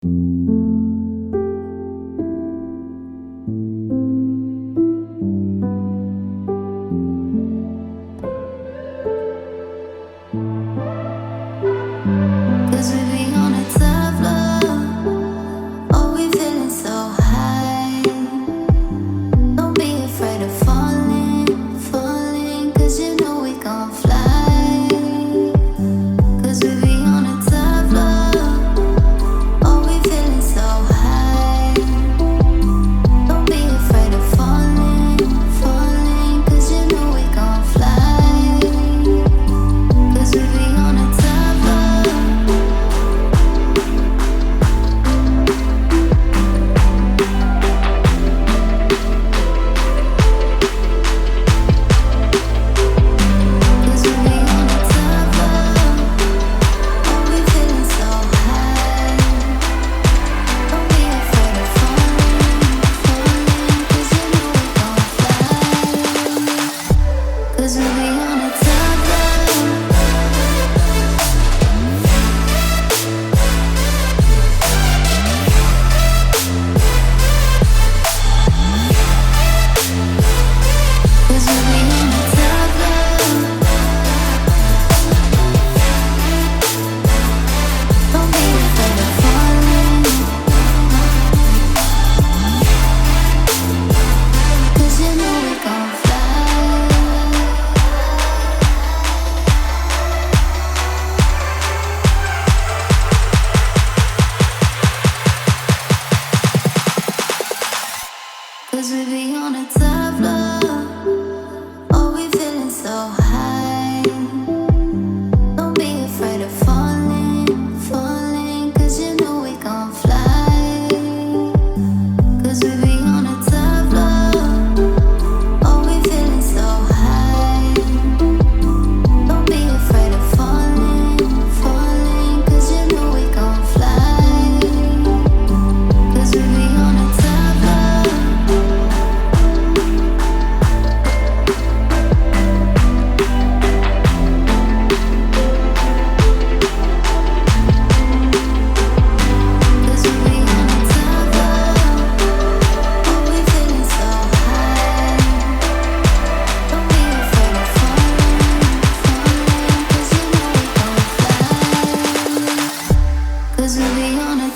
'Cause we be on a tough love. Oh, we feeling so high. Don't be afraid of falling, falling. 'Cause you know we gon' fly. 'Cause we be on a tough love. Oh, we feeling so high. Don't be afraid of falling, falling. 'Cause you know we gon' fly. 'Cause we be on a tough love. Cause we be on a tough love. Oh, we feeling so high. Don't be afraid of falling, falling. Cause you know we gon' fly. Cause we be on a tough love. Oh, we feeling so high. Don't be afraid of falling, falling. Cause you know we gon' fly. Cause we be on a tough love. Cause we be on a